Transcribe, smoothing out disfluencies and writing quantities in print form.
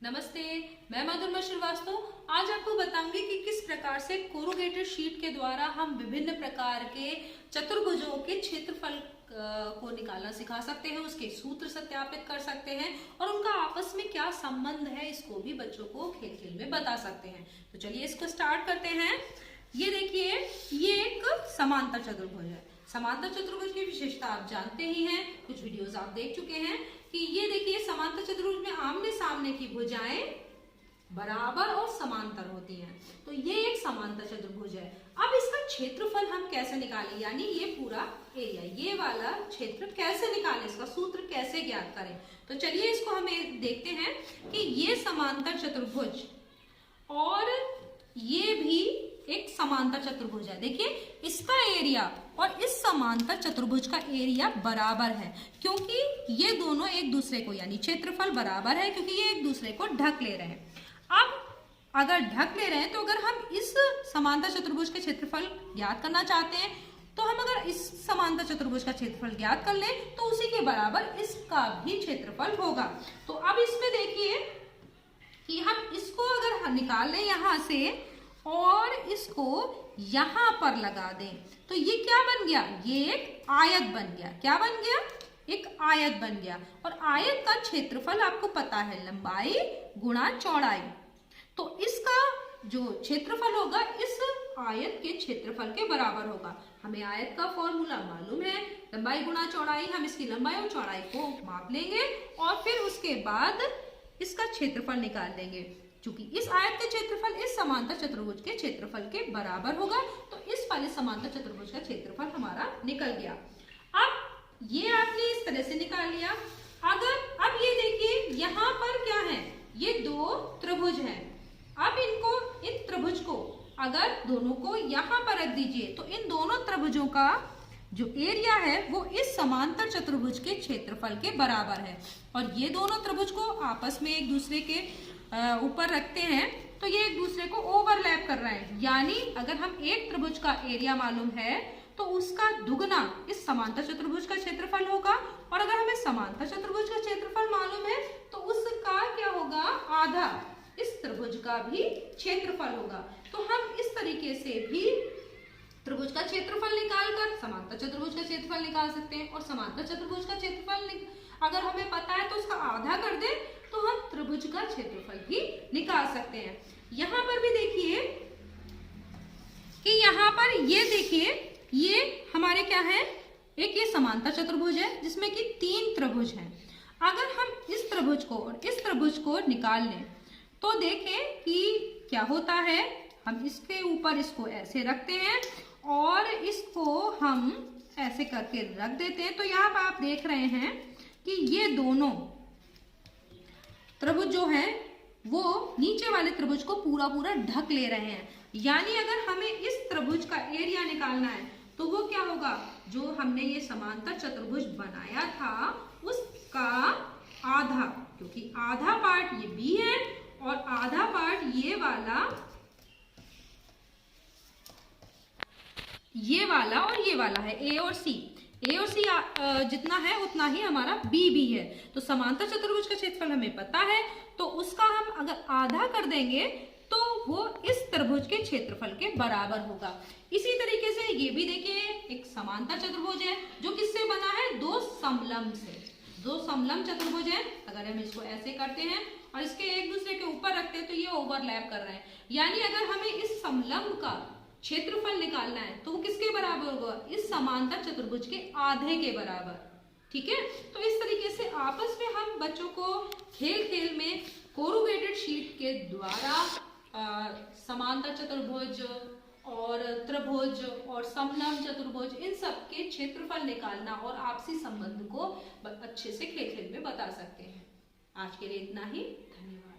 नमस्ते, मैं मधुरमा श्रीवास्तव आज आपको बताऊंगी कि किस प्रकार से कोरुगेटेड शीट के द्वारा हम विभिन्न प्रकार के चतुर्भुजों के क्षेत्रफल को निकालना सिखा सकते हैं, उसके सूत्र सत्यापित कर सकते हैं और उनका आपस में क्या संबंध है इसको भी बच्चों को खेल खेल में बता सकते हैं। तो चलिए इसको स्टार्ट करते हैं। ये देखिए, ये एक समांतर चतुर्भुज है। समांतर चतुर्भुज की विशेषता आप जानते ही हैं, कुछ वीडियोस आप देख चुके हैं कि ये देखिए समांतर चतुर्भुज में आमने सामने की भुजाएं बराबर और समांतर होती हैं। तो ये एक समांतर चतुर्भुज है। अब इसका क्षेत्रफल हम कैसे निकालें, यानी ये पूरा एरिया, ये वाला क्षेत्र कैसे निकालें, इसका सूत्र कैसे ज्ञात करें। तो चलिए इसको हमें देखते हैं कि ये समांतर चतुर्भुज और ये भी एक समांतर चतुर्भुज है। देखिए इसका एरिया और इस समांतर चतुर्भुज का एरिया बराबर है, क्योंकि ये दोनों एक दूसरे को, यानी क्षेत्रफल बराबर है क्योंकि ये एक दूसरे को ढक ले रहे हैं। अब अगर ढक ले रहे हैं तो अगर हम इस समांतर चतुर्भुज के क्षेत्रफल ज्ञात करना चाहते हैं तो हम अगर इस समांतर चतुर्भुज का क्षेत्रफल ज्ञात कर लें तो उसी के बराबर इसका भी क्षेत्रफल होगा। तो अब इसमें देखिए कि हम इसको अगर निकाल लें यहां से और इसको यहां पर लगा दें तो ये क्या बन गया, ये एक आयत बन गया। क्या बन गया, एक आयत बन गया। और आयत का क्षेत्रफल आपको पता है, लंबाई गुणा चौड़ाई। तो इसका जो क्षेत्रफल होगा इस आयत के क्षेत्रफल के बराबर होगा। हमें आयत का फॉर्मूला मालूम है, लंबाई गुणा चौड़ाई। हम इसकी लंबाई और चौड़ाई को माप लेंगे और फिर उसके बाद इसका क्षेत्रफल निकाल देंगे। चूंकि इस आयत का क्षेत्रफल इस समांतर चतुर्भुज के क्षेत्रफल के बराबर होगा तो इस वाले समांतर चतुर्भुज का क्षेत्रफल हमारा निकल गया। अब ये आपने इस तरह से निकाल लिया। अगर अब ये देखिए यहाँ पर क्या है, ये दो त्रिभुज हैं। अब इनको, इन त्रिभुज को अगर दोनों को यहाँ पर रख दीजिए तो इन दोनों त्रिभुजों का जो एरिया है वो इस समांतर चतुर्भुज के क्षेत्रफल के बराबर है। और ये दोनों त्रिभुज को आपस में एक दूसरे के ऊपर रखते हैं तो ये एक दूसरे को ओवरलैप कर रहे हैं, यानी अगर हम एक त्रिभुज का एरिया मालूम है तो उसका दुगना इस समांतर चतुर्भुज का क्षेत्रफल होगा। और अगर हमें समांतर चतुर्भुज का क्षेत्रफल मालूम है तो उसका क्या होगा, आधा इस त्रिभुज का भी क्षेत्रफल होगा। तो हम इस तरीके से भी त्रिभुज का क्षेत्रफल निकालकर समांतर चतुर्भुज का क्षेत्रफल निकाल सकते हैं। और समांतर चतुर्भुज का क्षेत्रफल अगर हमें पता है तो उसका आधा कर दे तो हम त्रिभुज का क्षेत्रफल भी निकाल सकते हैं। यहां पर भी देखिए कि यहाँ पर ये देखिए, ये हमारे क्या है, एक ये समांतर चतुर्भुज है जिसमें कि तीन त्रिभुज हैं। अगर हम इस त्रिभुज को और इस त्रिभुज को निकाल लें तो देखें कि क्या होता है। हम इसके ऊपर इसको ऐसे रखते हैं और इसको हम ऐसे करके रख देते हैं। तो यहाँ पर आप देख रहे हैं कि ये दोनों त्रिभुज जो हैं वो नीचे वाले त्रिभुज को पूरा पूरा ढक ले रहे हैं। यानी अगर हमें इस त्रिभुज का एरिया निकालना है तो वो क्या होगा, जो हमने ये समांतर चतुर्भुज बनाया था उसका आधा, क्योंकि आधा पार्ट ये बी है और आधा पार्ट ये वाला और ये वाला है, ए और सी जितना है उतना ही हमारा बी भी है। तो समांतर चतुर्भुज का क्षेत्रफल हमें पता है तो उसका हम अगर आधा कर देंगे तो वो इस त्रिभुज के क्षेत्रफल के बराबर होगा। इसी तरीके से ये भी देखिए एक समांतर चतुर्भुज है जो किससे बना है, दो समलंब से। दो समलंब चतुर्भुज है। अगर हम इसको ऐसे करते हैं और इसके एक दूसरे के ऊपर रखते हैं तो ये ओवरलैप कर रहे हैं, यानी अगर हमें इस समलंब का क्षेत्रफल निकालना है तो वो किसके बराबर होगा, इस समांतर चतुर्भुज के आधे के बराबर। ठीक है, तो इस तरीके से आपस में हम बच्चों को खेल खेल में कोरुगेटेड शीट के द्वारा समांतर चतुर्भुज और त्रिभुज और समलंब चतुर्भुज इन सब के क्षेत्रफल निकालना और आपसी संबंध को अच्छे से खेल खेल में बता सकते हैं। आज के लिए इतना ही, धन्यवाद।